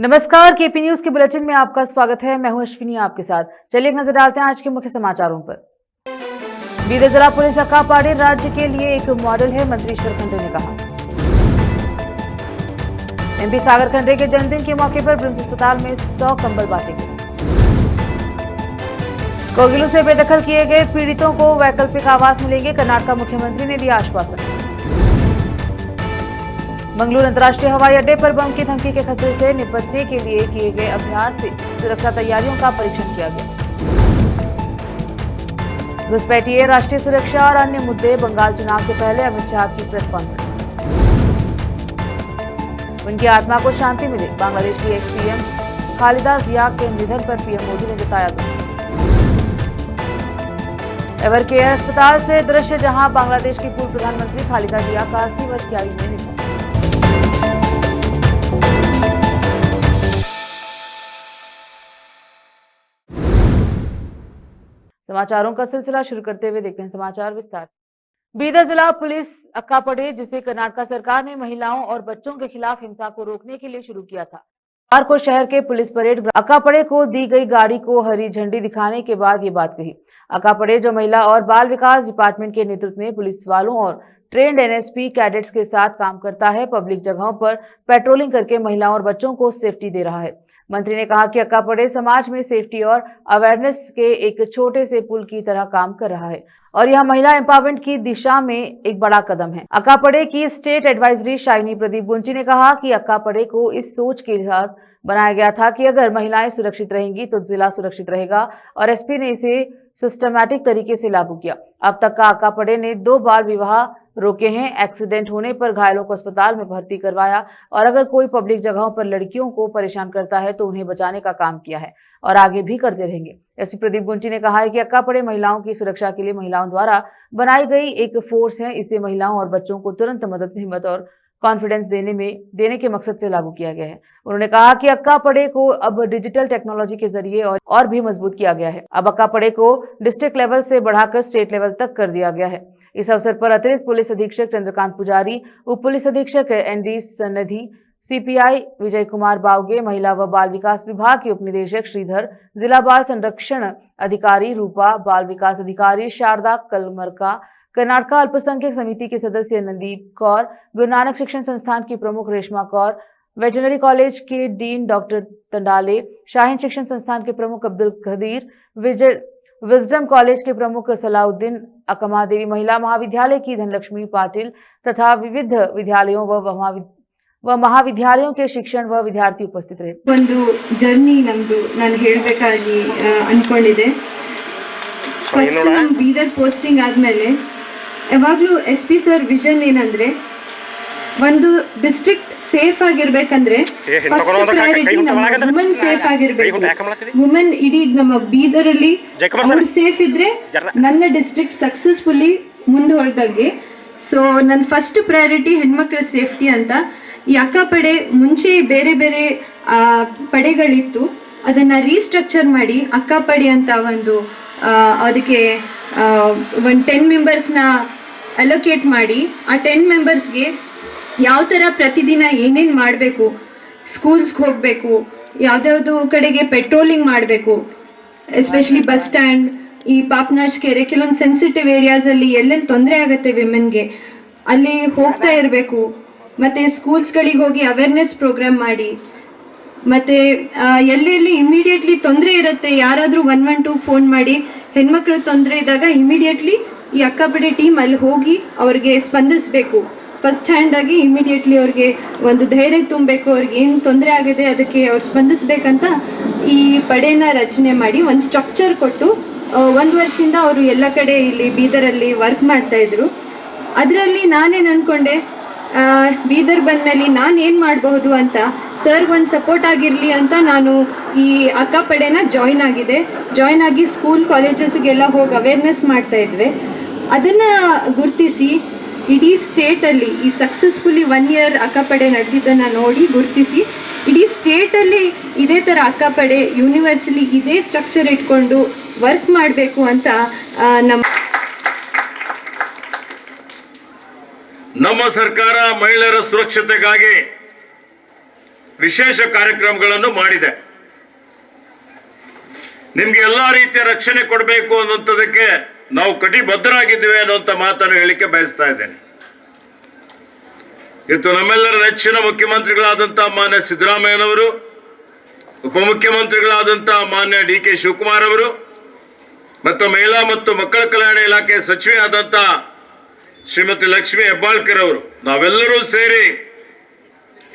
नमस्कार, KP news के bulletin में आपका स्वागत है। मैं हूं अश्विनी आपके साथ। चलिए एक नजर डालते हैं आज के मुख्य समाचारों पर। बीदर जिला पुलिस अक्कापाड़े राज्य के लिए एक मॉडल है, मंत्री ईश्वर खंडे ने कहा। एमपी सागर खंडे के जन्मदिन के मौके पर ब्रिम्स अस्पताल में 100 कंबल बांटे गए। कोगिलों से बेदखल किए गए पीड़ितों को वैकल्पिक आवास मिलेंगे, कर्नाटक मुख्यमंत्री ने दिया आश्वासन। मंगलुरु अंतर्राष्ट्रीय हवाई अड्डे पर बम की धमकी के खतरे से निपटने के लिए किए गए अभ्यास से सुरक्षा तैयारियों का परीक्षण किया गया। घुसपैठिए राष्ट्रीय सुरक्षा और अन्य मुद्दे, बंगाल चुनाव से पहले अमित शाह की प्रेस कॉन्फ्रेंस। उनकी आत्मा को शांति मिले, बांग्लादेश की एक्स पीएम खालिदा जिया के निधन पर पीएम मोदी ने जताया दुख। एवर केयर अस्पताल से दृश्य, जहां बांग्लादेश की पूर्व प्रधानमंत्री खालिदा जिया का 80 वर्ष की आयु में निधन। समाचारों का सिलसिला शुरू करते हुए देखते हैं समाचार विस्तार। बीदर जिला पुलिस अक्कापड़े, जिसे कर्नाटक सरकार ने महिलाओं और बच्चों के खिलाफ हिंसा को रोकने के लिए शुरू किया था, बुधवार को शहर के पुलिस परेड अक्कापड़े को दी गई गाड़ी को हरी झंडी दिखाने के बाद ये बात कही। अक्कापड़े, जो महिला और बाल विकास डिपार्टमेंट के नेतृत्व में पुलिस वालों और ट्रेंड एनएसपी कैडेट्स के साथ काम करता है, पब्लिक जगहों पर पेट्रोलिंग करके महिलाओं और बच्चों को सेफ्टी दे रहा है। मंत्री ने कहा कि अक्कापड़े समाज में सेफ्टी और अवेयरनेस के एक छोटे से पुल की तरह काम कर रहा है और यह महिला एम्पावरमेंट की दिशा में एक बड़ा कदम है। अक्कापड़े की स्टेट एडवाइजरी शाइनी प्रदीप गुंची ने कहा कि अक्कापड़े को इस सोच के साथ बनाया गया था कि अगर महिलाएं सुरक्षित रहेंगी तो जिला सुरक्षित रहेगा और एसपी ने इसे सिस्टमैटिक तरीके से लागू किया। अब तक का अक्कापड़े ने 2 बाल विवाह रोके हैं, एक्सीडेंट होने पर घायलों को अस्पताल में भर्ती करवाया और अगर कोई पब्लिक जगहों पर लड़कियों को परेशान करता है तो उन्हें बचाने का काम किया है और आगे भी करते रहेंगे। एसपी प्रदीप गुंची ने कहा है कि अक्कापड़े महिलाओं की सुरक्षा के लिए महिलाओं द्वारा बनाई गई एक फोर्स है। इसे महिलाओं और बच्चों को तुरंत मदद, हिम्मत और कॉन्फिडेंस देने के मकसद से लागू किया गया है। उन्होंने कहा कि अक्कापड़े को अब डिजिटल टेक्नोलॉजी के जरिए और भी मजबूत किया गया है। अब अक्कापड़े को डिस्ट्रिक्ट लेवल से बढ़ाकर स्टेट लेवल तक कर दिया गया है। इस अवसर पर अतिरिक्त पुलिस अधीक्षक चंद्रकांत पुजारी, उप पुलिस अधीक्षक एनडी सन्निधि, सीपीआई विजय कुमार बावगे, महिला व बाल विकास विभाग के उप निदेशक श्रीधर, जिला बाल संरक्षण अधिकारी रूपा, बाल विकास अधिकारी शारदा कलमरका, कर्नाटक अल्पसंख्यक समिति के सदस्य नंदीप कौर, गुरु नानक शिक्षण संस्थान की प्रमुख रेशमा कौर, वेटरनरी कॉलेज के डीन डॉक्टर तंडाले, शाहीन शिक्षण संस्थान के प्रमुख अब्दुल खदीर, विजडम कॉलेज के प्रमुख सलाउद्दीन, अकमा देवी महिला महाविद्यालय की धनलक्ष्मी पाटिल तथा विविध विद्यालयों व महाविद्यालयों के शिक्षण व विद्यार्थी उपस्थित रहे। ಒಂದು ಜರ್ನಿ ನಮ್ದು ನಾನು ಹೇಳಬೇಕಾಗಿ ಅನ್ಕೊಂಡಿದೆ। ಫಸ್ಟ್ ನಮ್ಮ ಬೀದರ್ ಪೋಸ್ಟಿಂಗ್ ಆದಮೇಲೆ ಯಾವಾಗಲೂ ಎಸ್ಪಿ ಸರ್ ವಿಷನ್ ಏನಂದ್ರೆ ಒಂದು ಡಿಸ್ಟ್ರಿಕ್ಟ್ ಸೇಫ್ ಆಗಿರ್ಬೇಕಂದ್ರೆ ವುಮೆನ್ ಸೇಫ್ ಆಗಿರ್ಬೇಕು। ವುಮೆನ್ ಇಡೀ ನಮ್ಮ ಬೀದರಲ್ಲಿ ಅವ್ರು ಸೇಫ್ ಇದ್ರೆ ನನ್ನ ಡಿಸ್ಟ್ರಿಕ್ಟ್ ಸಕ್ಸಸ್ಫುಲಿ ಮುಂದೆ ಹೊರದಾಗೆ। ಸೊ ನನ್ನ ಫಸ್ಟ್ ಪ್ರಯಾರಿಟಿ ಹೆಣ್ಮಕ್ಳ ಸೇಫ್ಟಿ ಅಂತ। ಈ ಅಕ್ಕಾಪಡೆ ಮುಂಚೆ ಬೇರೆ ಬೇರೆ ಪಡೆಗಳಿತ್ತು, ಅದನ್ನ ರೀಸ್ಟ್ರಕ್ಚರ್ ಮಾಡಿ ಅಕ್ಕಾಪಡೆ ಅಂತ ಒಂದು ಅದಕ್ಕೆ 10 ಮೆಂಬರ್ಸ್ನ ಅಲೋಕೇಟ್ ಮಾಡಿ ಆ 10 ಮೆಂಬರ್ಸ್ಗೆ ಯಾವ ಥರ ಪ್ರತಿದಿನ ಏನೇನು ಮಾಡಬೇಕು, ಸ್ಕೂಲ್ಸ್ಗೆ ಹೋಗಬೇಕು, ಯಾವುದ್ಯಾವುದು ಕಡೆಗೆ ಪೆಟ್ರೋಲಿಂಗ್ ಮಾಡಬೇಕು, ಎಸ್ಪೆಷಲಿ ಬಸ್ ಸ್ಟ್ಯಾಂಡ್, ಈ ಪಾಪ್ನಾಶ್ ಕೆರೆ, ಕೆಲವೊಂದು ಸೆನ್ಸಿಟಿವ್ ಏರಿಯಾಸಲ್ಲಿ ಎಲ್ಲೆಲ್ಲಿ ತೊಂದರೆ ಆಗುತ್ತೆ ವಿಮೆನ್ಗೆ ಅಲ್ಲಿ ಹೋಗ್ತಾ ಇರಬೇಕು। ಮತ್ತು ಸ್ಕೂಲ್ಸ್ಗಳಿಗೆ ಹೋಗಿ ಅವೇರ್ನೆಸ್ ಪ್ರೋಗ್ರಾಮ್ ಮಾಡಿ, ಮತ್ತು ಎಲ್ಲೆಲ್ಲಿ ಇಮಿಡಿಯೇಟ್ಲಿ ತೊಂದರೆ ಇರುತ್ತೆ ಯಾರಾದರೂ 112 ಫೋನ್ ಮಾಡಿ ಹೆಣ್ಮಕ್ಳು ತೊಂದರೆ ಇದ್ದಾಗ ಇಮಿಡಿಯೇಟ್ಲಿ ಈ ಅಕ್ಕಾಪಡೆ ಟೀಮ್ ಅಲ್ಲಿ ಹೋಗಿ ಅವ್ರಿಗೆ ಸ್ಪಂದಿಸಬೇಕು। ಫಸ್ಟ್ ಹ್ಯಾಂಡ್ ಆಗಿ ಇಮಿಡಿಯೇಟ್ಲಿ ಅವ್ರಿಗೆ ಒಂದು ಧೈರ್ಯ ತುಂಬಬೇಕು, ಅವ್ರಿಗೆ ಏನು ತೊಂದರೆ ಆಗಿದೆ ಅದಕ್ಕೆ ಅವ್ರು ಸ್ಪಂದಿಸ್ಬೇಕಂತ ಈ ಪಡೆನ ರಚನೆ ಮಾಡಿ ಒಂದು ಸ್ಟ್ರಕ್ಚರ್ ಕೊಟ್ಟು 1 ವರ್ಷದಿಂದ ಅವರು ಎಲ್ಲ ಕಡೆ ಇಲ್ಲಿ ಬೀದರಲ್ಲಿ ವರ್ಕ್ ಮಾಡ್ತಾಯಿದ್ರು। ಅದರಲ್ಲಿ ನಾನೇನು ಅಂದ್ಕೊಂಡೆ, ಬೀದರ್ ಬಂದಮೇಲೆ ನಾನು ಏನು ಮಾಡಬಹುದು ಅಂತ ಸರ್ಗೆ ಒಂದು ಸಪೋರ್ಟ್ ಆಗಿರಲಿ ಅಂತ ನಾನು ಈ ಅಕ್ಕಾಪಡೆನ ಜಾಯ್ನ್ ಆಗಿ ಸ್ಕೂಲ್ ಕಾಲೇಜಸ್ಗೆಲ್ಲ ಹೋಗಿ ಅವೇರ್ನೆಸ್ ಮಾಡ್ತಾಯಿದ್ವಿ। ಅದನ್ನು ಗುರುತಿಸಿ ಇಡೀ ಸ್ಟೇಟಲ್ಲಿ ಈ ಸಕ್ಸಸ್ಫುಲಿ 1 ಇಯರ್ ಅಕ್ಕಾಪಡೆ ನಡೆದಿದ್ದನ್ನು ನೋಡಿ ಗುರುತಿಸಿ ಇಡೀ ಸ್ಟೇಟಲ್ಲಿ ಇದೇ ಥರ ಅಕ್ಕಾಪಡೆ ಯೂನಿವರ್ಸಲಿ ಇದೇ ಸ್ಟ್ರಕ್ಚರ್ ಇಟ್ಕೊಂಡು ವರ್ಕ್ ಮಾಡಬೇಕು ಅಂತ ನಮ್ಮ ಸರ್ಕಾರ ಮಹಿಳೆಯರ ಸುರಕ್ಷತೆಗಾಗಿ ವಿಶೇಷ ಕಾರ್ಯಕ್ರಮಗಳನ್ನು ಮಾಡಿದೆ. ನಿಮ್ಗೆ ಎಲ್ಲಾ ರೀತಿಯ ರಕ್ಷಣೆ ಕೊಡಬೇಕು ಅನ್ನುವಂಥದ್ದಕ್ಕೆ ನಾವು ಕಟಿಬದ್ಧರಾಗಿದ್ದೇವೆ ಅನ್ನುವಂಥ ಮಾತನ್ನು ಹೇಳಿಕೆ ಬಯಸ್ತಾ ಇದ್ದೇನೆ. ಇವತ್ತು ನಮ್ಮೆಲ್ಲರ ನೆಚ್ಚಿನ ಮುಖ್ಯಮಂತ್ರಿಗಳಾದಂತಹ ಮಾನ್ಯ ಸಿದ್ದರಾಮಯ್ಯನವರು, ಉಪಮುಖ್ಯಮಂತ್ರಿಗಳಾದಂತಹ ಮಾನ್ಯ DK ಶಿವಕುಮಾರ್ ಅವರು ಮತ್ತು ಮಹಿಳಾ ಮತ್ತು ಮಕ್ಕಳ ಕಲ್ಯಾಣ ಇಲಾಖೆ ಸಚಿವೆ ಆದಂತಹ ಶ್ರೀಮತಿ ಲಕ್ಷ್ಮಿ ಹೆಬ್ಬಾಳ್ಕರ್ ಅವರು, ನಾವೆಲ್ಲರೂ ಸೇರಿ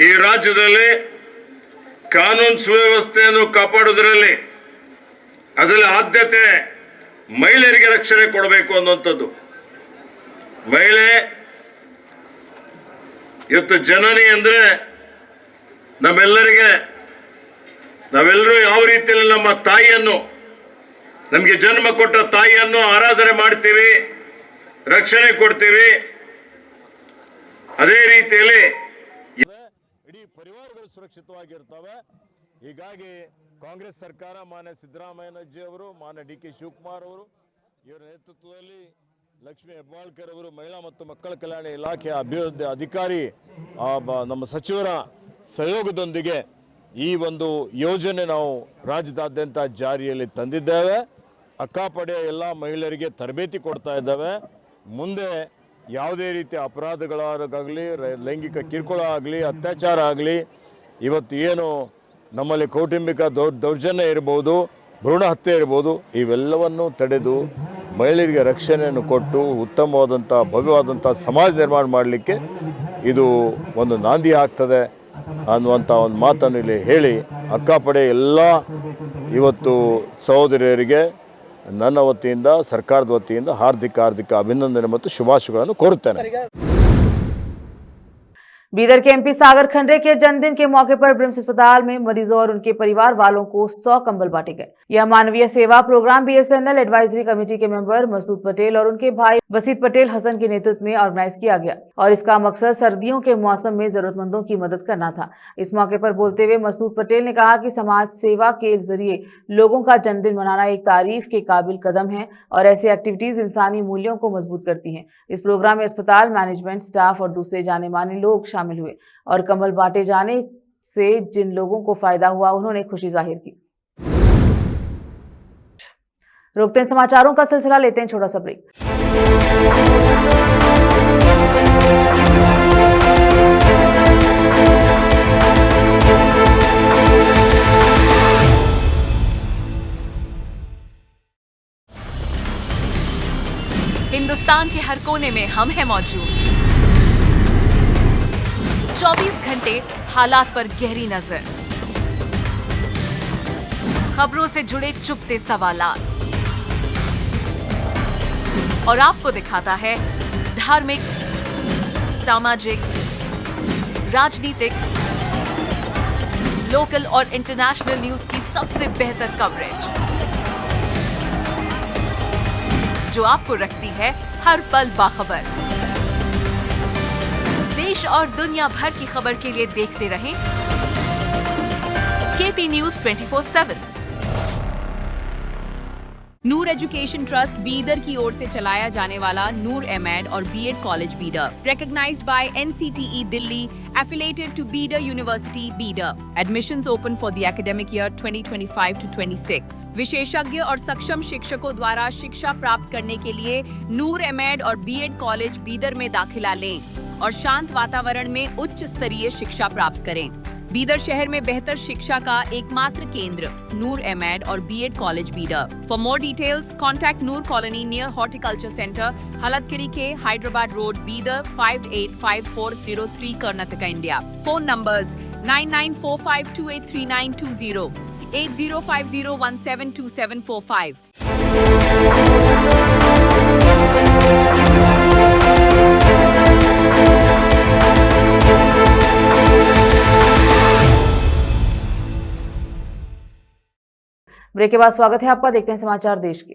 ಈ ರಾಜ್ಯದಲ್ಲಿ ಕಾನೂನು ಸುವ್ಯವಸ್ಥೆಯನ್ನು ಕಾಪಾಡುವುದರಲ್ಲಿ ಅದರಲ್ಲಿ ಆದ್ಯತೆ ಮಹಿಳೆಯರಿಗೆ ರಕ್ಷಣೆ ಕೊಡಬೇಕು ಅನ್ನುವಂಥದ್ದು. ಮಹಿಳೆ ಇವತ್ತು ಜನನಿ ಅಂದ್ರೆ ನಾವೆಲ್ಲರೂ ಯಾವ ರೀತಿಯಲ್ಲಿ ನಮ್ಮ ತಾಯಿಯನ್ನು, ನಮಗೆ ಜನ್ಮ ಕೊಟ್ಟ ತಾಯಿಯನ್ನು ಆರಾಧನೆ ಮಾಡ್ತೀವಿ, ರಕ್ಷಣೆ ಕೊಡ್ತೀವಿ. ಅದೇ ರೀತಿಯಲ್ಲಿ ಇಡೀ ಪರಿವಾರಗಳು ಸುರಕ್ಷಿತವಾಗಿರ್ತವೆ. ಹೀಗಾಗಿ ಕಾಂಗ್ರೆಸ್ ಸರ್ಕಾರ ಮಾನ್ಯ ಸಿದ್ದರಾಮಯ್ಯನಜ್ಜಿ ಅವರು, ಮಾನ್ಯ DK ಶಿವಕುಮಾರ್ ಅವರು ಇವರ ನೇತೃತ್ವದಲ್ಲಿ ಲಕ್ಷ್ಮಿ ಹೆಬ್ಬಾಳ್ಕರ್ ಅವರು, ಮಹಿಳಾ ಮತ್ತು ಮಕ್ಕಳ ಕಲ್ಯಾಣ ಇಲಾಖೆಯ ಅಭಿವೃದ್ಧಿ ಅಧಿಕಾರಿ ನಮ್ಮ ಸಚಿವರ ಸಹಯೋಗದೊಂದಿಗೆ ಈ ಒಂದು ಯೋಜನೆ ನಾವು ರಾಜ್ಯದಾದ್ಯಂತ ಜಾರಿಯಲ್ಲಿ ತಂದಿದ್ದೇವೆ. ಅಕ್ಕಾಪಡೆಯ ಎಲ್ಲ ಮಹಿಳೆಯರಿಗೆ ತರಬೇತಿ ಕೊಡ್ತಾ ಇದ್ದೇವೆ. ಮುಂದೆ ಯಾವುದೇ ರೀತಿಯ ಅಪರಾಧಗಳಾಗಲಿ, ಲೈಂಗಿಕ ಕಿರುಕುಳ ಆಗಲಿ, ಅತ್ಯಾಚಾರ ಆಗಲಿ, ಇವತ್ತು ಏನು ನಮ್ಮಲ್ಲಿ ಕೌಟುಂಬಿಕ ದೌರ್ಜನ್ಯ ಇರ್ಬೋದು, ಭ್ರೂಣ ಹತ್ಯೆ ಇರ್ಬೋದು, ಇವೆಲ್ಲವನ್ನು ತಡೆದು ಮಹಿಳೆಯರಿಗೆ ರಕ್ಷಣೆಯನ್ನು ಕೊಟ್ಟು ಉತ್ತಮವಾದಂಥ ಭವ್ಯವಾದಂಥ ಸಮಾಜ ನಿರ್ಮಾಣ ಮಾಡಲಿಕ್ಕೆ ಇದು ಒಂದು ನಾಂದಿ ಆಗ್ತದೆ ಅನ್ನುವಂಥ ಒಂದು ಮಾತನ್ನು ಇಲ್ಲಿ ಹೇಳಿ, ಅಕ್ಕಾಪಡೆ ಎಲ್ಲ ಇವತ್ತು ಸಹೋದರಿಯರಿಗೆ ನನ್ನ ವತಿಯಿಂದ, ಸರ್ಕಾರದ ವತಿಯಿಂದ ಹಾರ್ದಿಕ ಅಭಿನಂದನೆ ಮತ್ತು ಶುಭಾಶಯಗಳನ್ನು ಕೋರುತ್ತೇನೆ. बीदर के MP सागर खंडरे के जन्मदिन के मौके पर ब्रिम्स अस्पताल में मरीजों और उनके परिवार वालों को 100 कंबल बांटे गए। यह मानवीय सेवा प्रोग्राम BSNL एडवाइजरी कमेटी के मेंबर मसूद पटेल और उनके भाई वसीत पटेल हसन के नेतृत्व में ऑर्गेनाइज किया गया और इसका मकसद सर्दियों के मौसम में जरूरतमंदों की मदद करना था। इस मौके पर बोलते हुए मसूद पटेल ने कहा कि समाज सेवा के जरिए लोगों का जन्मदिन मनाना एक तारीफ के काबिल कदम है और ऐसी एक्टिविटीज इंसानी मूल्यों को मजबूत करती हैं। इस प्रोग्राम में अस्पताल मैनेजमेंट, स्टाफ और दूसरे जाने माने लोग शामिल हुए और कंबल बांटे जाने से जिन लोगों को फायदा हुआ उन्होंने खुशी जाहिर की। रोकते हैं समाचारों का सिलसिला, लेते हैं छोटा सा ब्रेक। हिंदुस्तान के हर कोने में हम हैं मौजूद। 24 घंटे हालात पर गहरी नजर, खबरों से जुड़े चुपते सवालात और आपको दिखाता है धार्मिक, सामाजिक, राजनीतिक, लोकल और इंटरनेशनल न्यूज की सबसे बेहतर कवरेज जो आपको रखती है हर पल बाखबर। देश और दुनिया भर की खबर के लिए देखते रहें KP News 24/7। Noor education trust Bidar की ओर से चलाया जाने वाला नूर एमएड और BEd college Bidar, recognized by NCTE Delhi, affiliated to Bidar University, Bidar. Admissions open for the academic year 2025 to 26. विशेषज्ञ और सक्षम शिक्षकों द्वारा शिक्षा प्राप्त करने के लिए नूर एमएड और बीएड कॉलेज बीदर में दाखिला लें और शांत वातावरण में उच्च स्तरीय शिक्षा प्राप्त करें। बीदर शहर में बेहतर शिक्षा का एकमात्र केंद्र नूर एमएड और BEd college Bidar. For more details contact Noor colony near horticulture centre, Haladgiri के Hyderabad road, Bidar 585403 Karnataka, India. Phone numbers 9945283920, 8050172745। Break के बाद स्वागत है आपका। देखते हैं समाचार देश के।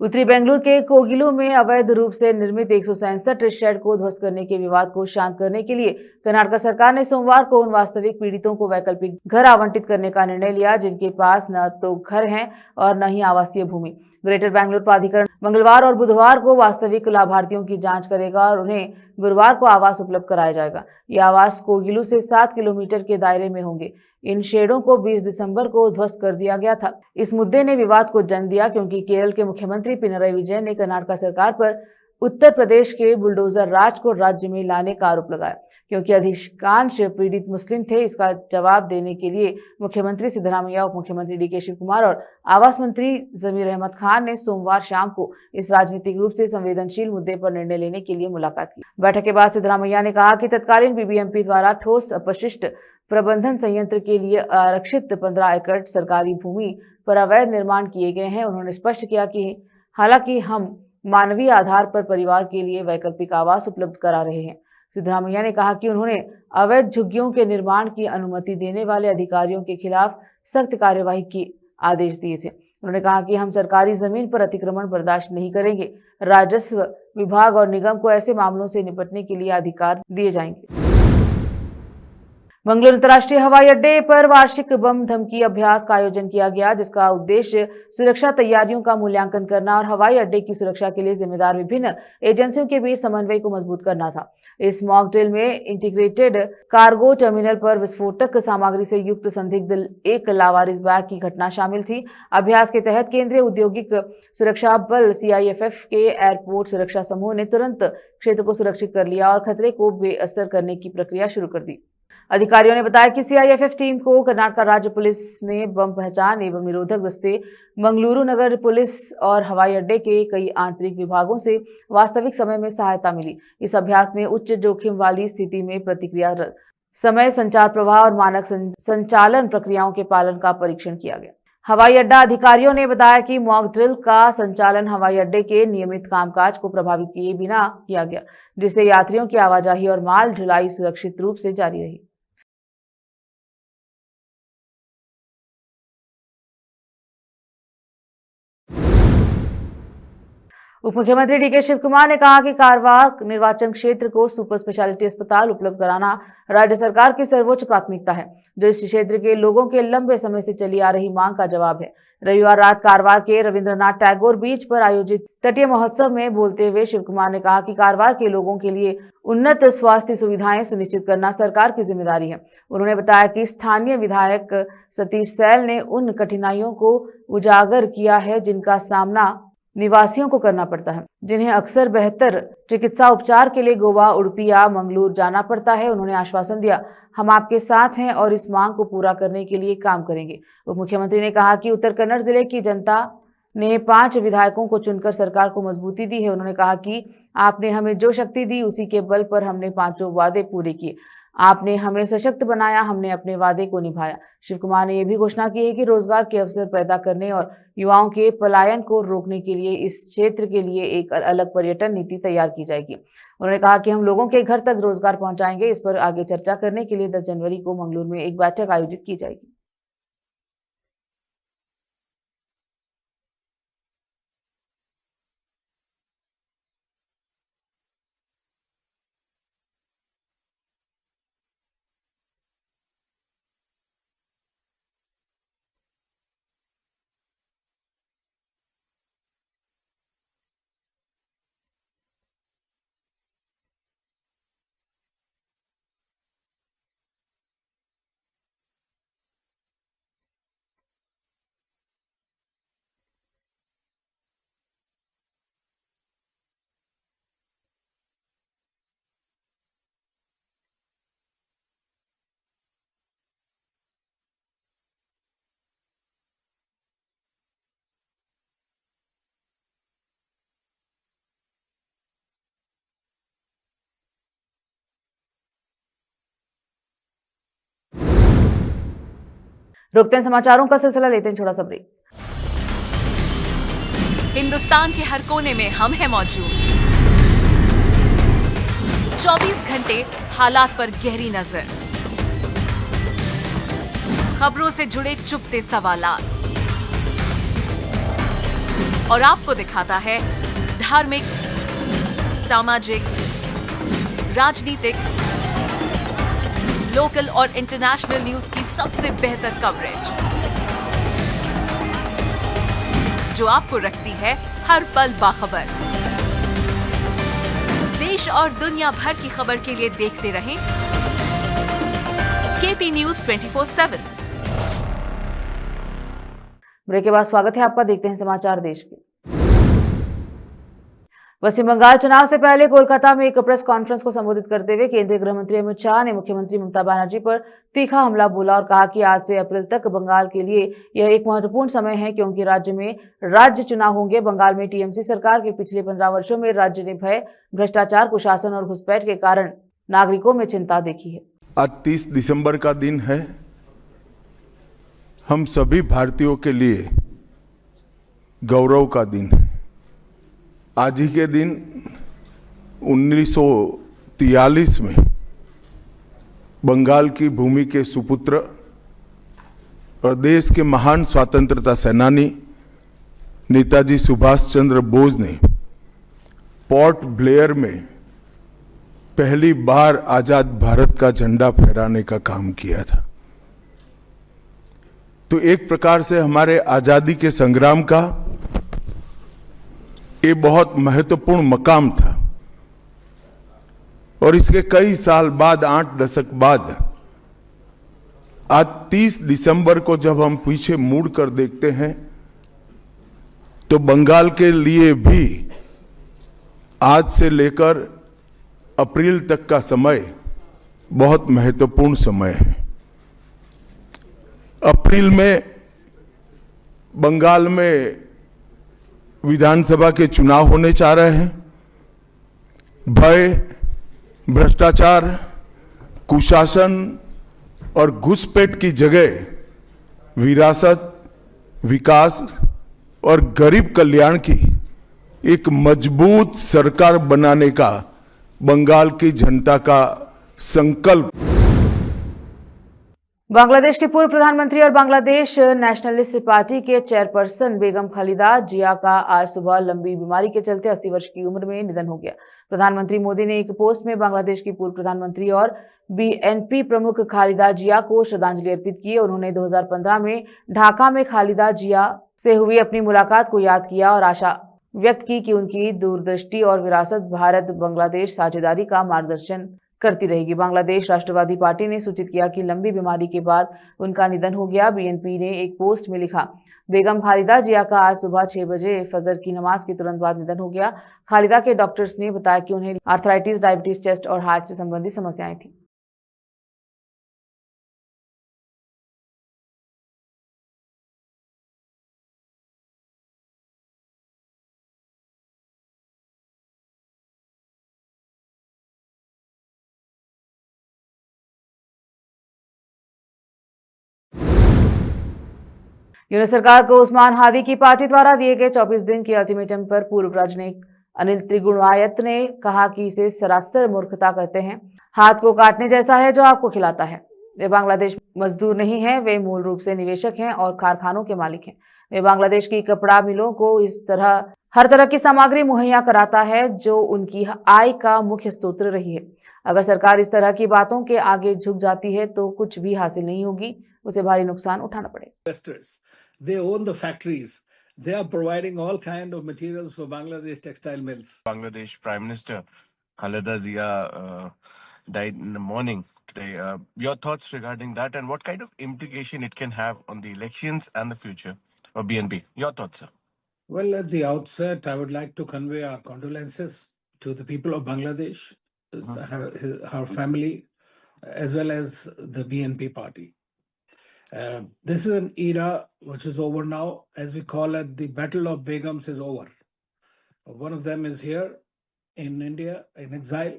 उत्तरी बेंगलुरु के कोगिलू में अवैध रूप से निर्मित 167 शेड को ध्वस्त करने के विवाद को शांत करने के लिए कर्नाटक सरकार ने सोमवार को उन वास्तविक पीड़ितों को वैकल्पिक घर आवंटित करने का निर्णय लिया जिनके पास न तो घर हैं और न ही आवासीय भूमि। ग्रेटर बेंगलुरु प्राधिकरण मंगलवार और बुधवार को वास्तविक लाभार्थियों की जांच करेगा और उन्हें गुरुवार को आवास उपलब्ध कराया जाएगा। ये आवास कोगिलू से 7 किलोमीटर के दायरे में होंगे। इन शेडों को 20 दिसंबर को ध्वस्त कर दिया गया था। इस मुद्दे ने विवाद को जन्म दिया क्योंकि केरल के मुख्यमंत्री पिनराई विजयन ने कर्नाटक सरकार पर उत्तर प्रदेश के बुलडोजर राज को राज्य में लाने का आरोप लगाया। क्योंकि अधिकांश पीड़ित मुस्लिम थे, इसका जवाब देने के लिए मुख्यमंत्री सिद्धरामैया, उप मुख्यमंत्री डीके शिव कुमार और आवास मंत्री जमीर अहमद खान ने सोमवार शाम को इस राजनीतिक रूप से संवेदनशील मुद्दे पर निर्णय लेने के लिए मुलाकात की। बैठक के बाद सिद्धरामैया ने कहा कि तत्कालीन बीबीएमपी द्वारा ठोस अपशिष्ट प्रबंधन संयंत्र के लिए आरक्षित 15 एकड़ सरकारी भूमि पर अवैध निर्माण किए गए हैं। उन्होंने स्पष्ट किया कि हालांकि हम मानवीय आधार पर परिवार के लिए वैकल्पिक आवास उपलब्ध करा रहे हैं। सिद्धरामैया ने कहा कि उन्होंने अवैध झुग्गियों के निर्माण की अनुमति देने वाले अधिकारियों के खिलाफ सख्त कार्यवाही के आदेश दिए थे। उन्होंने कहा कि हम सरकारी जमीन पर अतिक्रमण बर्दाश्त नहीं करेंगे। राजस्व विभाग और निगम को ऐसे मामलों से निपटने के लिए अधिकार दिए जाएंगे। मंगलुरु अंतर्राष्ट्रीय हवाई अड्डे पर वार्षिक बम धमकी अभ्यास का आयोजन किया गया, जिसका उद्देश्य सुरक्षा तैयारियों का मूल्यांकन करना और हवाई अड्डे की सुरक्षा के लिए जिम्मेदार विभिन्न एजेंसियों के बीच समन्वय को मजबूत करना था। इस मॉक ड्रिल में इंटीग्रेटेड कार्गो टर्मिनल पर विस्फोटक सामग्री से युक्त संदिग्ध एक लावारिस बैग की घटना शामिल थी। अभ्यास के तहत केंद्रीय औद्योगिक सुरक्षा बल CIFF के एयरपोर्ट सुरक्षा समूह ने तुरंत क्षेत्र को सुरक्षित कर लिया और खतरे को बेअसर करने की प्रक्रिया शुरू कर दी। अधिकारियों ने बताया कि CIFF टीम को कर्नाटक राज्य पुलिस में बम पहचान एवं निरोधक दस्ते, मंगलुरु नगर पुलिस और हवाई अड्डे के कई आंतरिक विभागों से वास्तविक समय में सहायता मिली। इस अभ्यास में उच्च जोखिम वाली स्थिति में प्रतिक्रिया समय, संचार प्रवाह और मानक संचालन प्रक्रियाओं के पालन का परीक्षण किया गया। हवाई अड्डा अधिकारियों ने बताया कि मॉक ड्रिल का संचालन हवाई अड्डे के नियमित कामकाज को प्रभावित किए बिना किया गया, जिससे यात्रियों की आवाजाही और माल ढुलाई सुरक्षित रूप से जारी रही। उप मुख्यमंत्री डीके शिव कुमार ने कहा कि कारवार निर्वाचन क्षेत्र को सुपर स्पेशलिटी अस्पताल उपलब्ध कराना राज्य सरकार की सर्वोच्च प्राथमिकता है, जो इस क्षेत्र के लोगों के लंबे समय से चली आ रही मांग का जवाब है। रविवार रात कारवार के रविंद्रनाथ टैगोर बीच पर आयोजित तटीय महोत्सव में बोलते हुए शिव कुमार ने कहा कि कारवार के लोगों के लिए उन्नत स्वास्थ्य सुविधाएं सुनिश्चित करना सरकार की जिम्मेदारी है। उन्होंने बताया कि स्थानीय विधायक सतीश सैल ने उन कठिनाइयों को उजागर किया है जिनका सामना निवासियों को करना पड़ता है, जिन्हें अक्सर बेहतर चिकित्सा उपचार के लिए गोवा, उडुपी या मंगलुरु जाना पड़ता है। उन्होंने आश्वासन दिया, हम आपके साथ हैं और इस मांग को पूरा करने के लिए काम करेंगे। उप मुख्यमंत्री ने कहा कि उत्तर कन्नड़ जिले की जनता ने 5 विधायकों को चुनकर सरकार को मजबूती दी है। उन्होंने कहा कि आपने हमें जो शक्ति दी, उसी के बल पर हमने 5 वादे पूरे किए। आपने हमें सशक्त बनाया, हमने अपने वादे को निभाया। शिव कुमार ने यह भी घोषणा की है कि रोजगार के अवसर पैदा करने और युवाओं के पलायन को रोकने के लिए इस क्षेत्र के लिए एक अलग पर्यटन नीति तैयार की जाएगी। उन्होंने कहा कि हम लोगों के घर तक रोजगार पहुंचाएंगे। इस पर आगे चर्चा करने के लिए 10 जनवरी को मंगलुरु में एक बैठक आयोजित की जाएगी। रोकते हैं समाचारों का सिलसिला, लेते हैं छोटा सा ब्रेक। हिंदुस्तान के हर कोने में हम हैं मौजूद। 24 घंटे हालात पर गहरी नजर, खबरों से जुड़े चुपते सवालात और आपको दिखाता है धार्मिक, सामाजिक, राजनीतिक, लोकल और इंटरनेशनल न्यूज की सबसे बेहतर कवरेज। जो आपको रखती है हर पल बाखबर। देश और दुनिया भर की खबर के लिए देखते रहें केपी न्यूज 24/7। ब्रेक के बाद स्वागत है आपका। देखते हैं समाचार देश के। पश्चिम बंगाल चुनाव से पहले कोलकाता में एक प्रेस कॉन्फ्रेंस को संबोधित करते हुए केंद्रीय गृह मंत्री अमित शाह ने मुख्यमंत्री ममता बनर्जी पर तीखा हमला बोला और कहा कि आज से अप्रैल तक बंगाल के लिए यह एक महत्वपूर्ण समय है, क्योंकि राज्य में राज्य चुनाव होंगे। बंगाल में टीएमसी सरकार के पिछले 15 वर्षों में राज्य ने भय, भ्रष्टाचार, कुशासन और घुसपैठ के कारण नागरिकों में चिंता देखी है। आज 30 दिसंबर का दिन है। हम सभी भारतीयों के लिए गौरव का दिन है। आज ही के दिन 1943 में बंगाल की भूमि के सुपुत्र और देश के महान स्वतंत्रता सेनानी नेताजी सुभाष चंद्र बोस ने पोर्ट ब्लेयर में पहली बार आजाद भारत का झंडा फहराने का काम किया था। तो एक प्रकार से हमारे आजादी के संग्राम का ये बहुत महत्वपूर्ण मकाम था। और इसके कई साल बाद, 8 दशक बाद, आज 30 दिसंबर को जब हम पीछे मुड़ कर देखते हैं तो बंगाल के लिए भी आज से लेकर अप्रैल तक का समय बहुत महत्वपूर्ण समय है। अप्रैल में बंगाल में विधानसभा के चुनाव होने जा रहे हैं। भय, भ्रष्टाचार, कुशासन और घुसपैठ की जगह विरासत, विकास और गरीब कल्याण की एक मजबूत सरकार बनाने का बंगाल की जनता का संकल्प। बांग्लादेश के पूर्व प्रधानमंत्री और बांग्लादेश नेशनलिस्ट पार्टी के चेयरपर्सन बेगम खालिदा जिया का आज सुबह लंबी बीमारी के चलते 80 वर्ष की उम्र में निधन हो गया। प्रधानमंत्री मोदी ने एक पोस्ट में बांग्लादेश की पूर्व प्रधानमंत्री और बीएनपी प्रमुख खालिदा जिया को श्रद्धांजलि अर्पित की। उन्होंने 2015 में ढाका में खालिदा जिया से हुई अपनी मुलाकात को याद किया और आशा व्यक्त की कि उनकी दूरदृष्टि और विरासत भारत बांग्लादेश साझेदारी का मार्गदर्शन करती रहेगी। बांग्लादेश राष्ट्रवादी पार्टी ने सूचित किया कि लंबी बीमारी के बाद उनका निधन हो गया। बीएनपी ने एक पोस्ट में लिखा, बेगम खालिदा जिया का आज सुबह 6 बजे फजर की नमाज के तुरंत बाद निधन हो गया। खालिदा के डॉक्टर्स ने बताया कि उन्हें आर्थराइटिस, डायबिटीज, चेस्ट और हार्ट से संबंधित समस्याएं थी। यूनिट सरकार को उस्मान हादी की पार्टी द्वारा दिए गए 24 दिन के अल्टीमेटम पर पूर्व राजनयिक अनिल त्रिगुणायत ने कहा कि इसे सरासर मूर्खता कहते हैं। हाथ को काटने जैसा है जो आपको खिलाता है। वे बांग्लादेश मजदूर नहीं हैं, वे मूल रूप से निवेशक हैं और कारखानों के मालिक हैं। वे बांग्लादेश की कपड़ा मिलों को इस तरह हर तरह की सामग्री मुहैया कराता है जो उनकी आय का मुख्य स्रोत रही है। अगर सरकार इस तरह की बातों के आगे झुक जाती है तो कुछ भी हासिल नहीं होगी, उसे भारी नुकसान उठाना पड़ेगा। They own the factories. They are providing all kind of materials for Bangladesh textile mills. Bangladesh Prime Minister Khaleda Zia died in the morning today. Your thoughts regarding that and what kind of implication it can have on the elections and the future of BNP? Your thoughts, sir. Well, at the outset, I would like to convey our condolences to the people of Bangladesh, her family, as well as the BNP party. This is an era which is over now. As we call it, the battle of Begums is over. One of them is here in India in exile,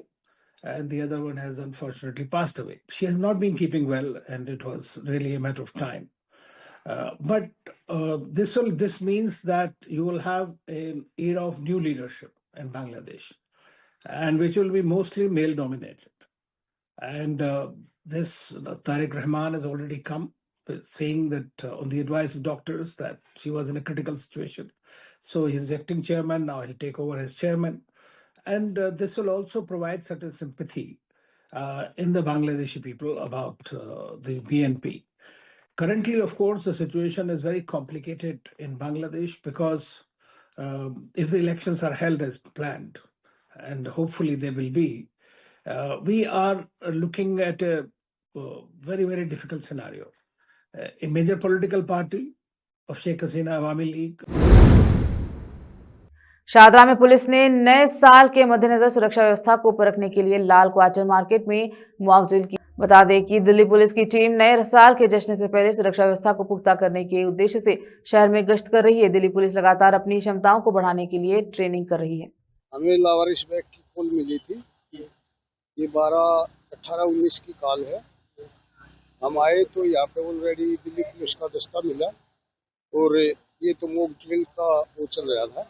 and the other one has unfortunately passed away. She has not been keeping well, and it was really a matter of time. But this means that you will have an era of new leadership in Bangladesh, and which will be mostly male dominated. And this Tariq Rahman has already come, saying that on the advice of doctors that she was in a critical situation. So he's acting chairman, now he'll take over as chairman. And this will also provide certain sympathy in the Bangladeshi people about the BNP. Currently, of course, the situation is very complicated in Bangladesh because if the elections are held as planned, and hopefully they will be, we are looking at a very, very difficult scenario. A major political party of Sheikh Hasina Awami League. Shahdara में police ने नए साल के मद्देनजर सुरक्षा व्यवस्था को परखने के लिए लाल क्वार्टर मार्केट में मॉक ड्रिल की। बता दें कि दिल्ली पुलिस की टीम नए साल के जश्न से पहले सुरक्षा व्यवस्था को पुख्ता करने के उद्देश्य से शहर में गश्त कर रही है। दिल्ली पुलिस लगातार अपनी क्षमताओं को बढ़ाने के लिए ट्रेनिंग कर रही है। हमें लावारिश बैग की कॉल मिली थी, ये 12-18-19 की कॉल है। हम आए तो यहाँ पे ऑलरेडी दिल्ली पुलिस का दस्ता मिला और ये तो मॉक ड्रिल का वो चल रहा था,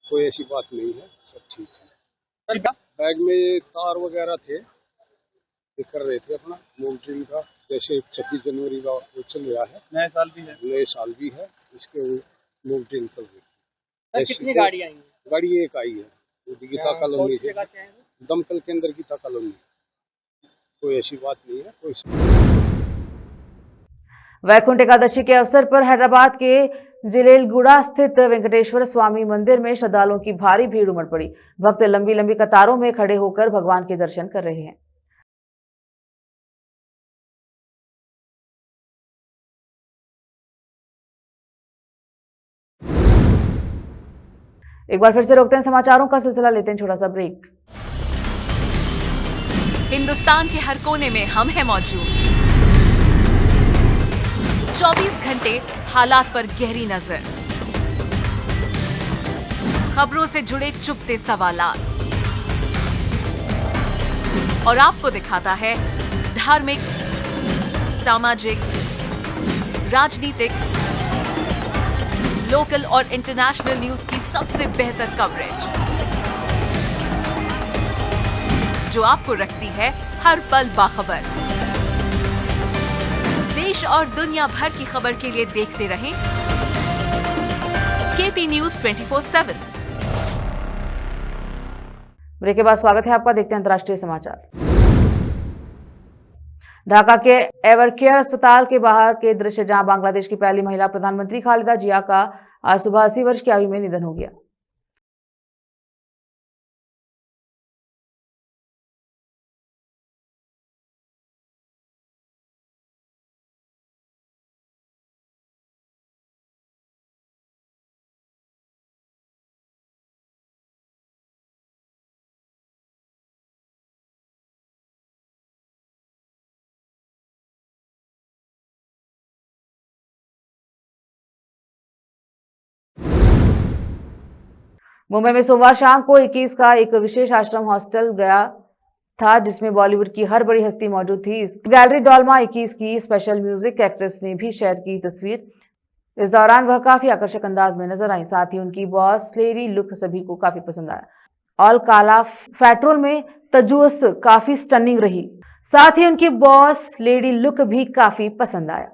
कोई ऐसी बात नहीं है, सब ठीक है। बैग में तार वगैरह थे, ये कर रहे थे अपना मॉक ड्रिल का, जैसे 26 जनवरी का वो चल रहा है, नए साल भी है, इसके मॉक ड्रिल चल रही है। कितनी गाड़ी आई? गाड़ी एक आई है गीता कॉलोनी से, दमकल के अंदर गीता कॉलोनी, कोई ऐसी बात नहीं है। कोई वैकुंठ एकादशी के अवसर पर हैदराबाद के जिलेलगुड़ा स्थित वेंकटेश्वर स्वामी मंदिर में श्रद्धालुओं की भारी भीड़ उमड़ पड़ी। भक्त लंबी लंबी कतारों में खड़े होकर भगवान के दर्शन कर रहे हैं। एक बार फिर से रोकते हैं समाचारों का सिलसिला, लेते हैं छोटा सा ब्रेक। हिंदुस्तान के हर कोने में हम हैं मौजूद। 24 घंटे हालात पर गहरी नजर, खबरों से जुड़े चुपते सवालात और आपको दिखाता है धार्मिक, सामाजिक, राजनीतिक, लोकल और इंटरनेशनल न्यूज की सबसे बेहतर कवरेज, जो आपको रखती है हर पल बाखबर। देश और दुनिया भर की खबर के लिए देखते रहें केपी न्यूज 24/7। ब्रेक के बाद स्वागत है आपका, देखते हैं अंतर्राष्ट्रीय समाचार। ढाका के एवरकेयर अस्पताल के बाहर के दृश्य, जहां बांग्लादेश की पहली महिला प्रधानमंत्री खालिदा जिया का आज सुबह 80 वर्ष की आयु में निधन हो गया। मुंबई में सोमवार शाम को 21 का एक विशेष आश्रम हॉस्टल गया था, जिसमें बॉलीवुड की हर बड़ी हस्ती मौजूद थी। इस गैलरी डॉल्मा 21 की स्पेशल म्यूजिक एक्ट्रेस ने भी शेयर की तस्वीर। इस दौरान वह काफी आकर्षक अंदाज में नजर आई। साथ ही उनकी बॉस लेडी लुक सभी को काफी पसंद आया। ऑल काला पेट्रोल में तजुस काफी स्टनिंग रही। साथ ही उनकी बॉस लेडी लुक भी काफी पसंद आया।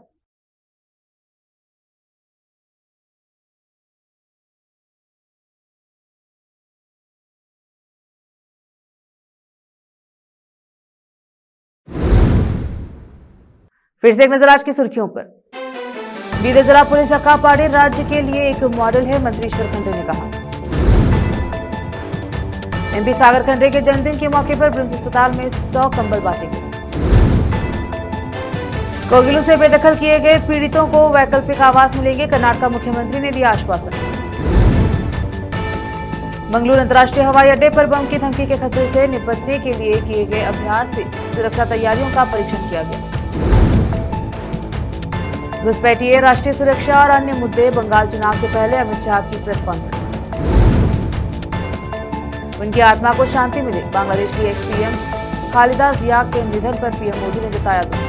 फिर से एक नजर आज की सुर्खियों पर। बीदर जिला पुलिस अक्कापाड़ी राज्य के लिए एक मॉडल है, मंत्री ईश्वर खंडे ने कहा। एमपी सागर खंडे के जन्मदिन के मौके पर ब्रिम्स अस्पताल में 100 कंबल बांटे गए। कोगिलू से बेदखल किए गए पीड़ितों को वैकल्पिक आवास मिलेंगे, कर्नाटक मुख्यमंत्री ने दिया आश्वासन। मंगलूर अंतर्राष्ट्रीय हवाई अड्डे पर बम की धमकी के खतरे से निपटने के लिए किए गए अभ्यास से सुरक्षा तैयारियों का परीक्षण किया गया। घुसपैठिए राष्ट्रीय सुरक्षा और अन्य मुद्दे, बंगाल चुनाव से पहले अमित शाह की प्रेस कॉन्फ्रेंस। उनकी आत्मा को शांति मिले, बांग्लादेश की एक्स पीएम खालिदा जिया के निधन पर पीएम मोदी ने जताया दुख।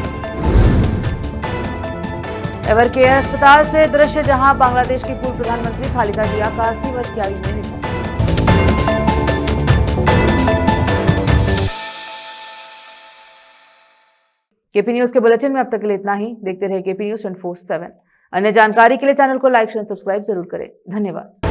एवरकेयर अस्पताल से दृश्य, जहां बांग्लादेश की पूर्व प्रधानमंत्री खालिदा जिया का 80 वर्ष की आयु में निधन। केपी न्यूज के बुलेटिन में अब तक के लिए इतना ही। देखते रहे केपी न्यूज 24/7। अन्य जानकारी के लिए चैनल को लाइक, शेयर, सब्सक्राइब जरूर करें। धन्यवाद।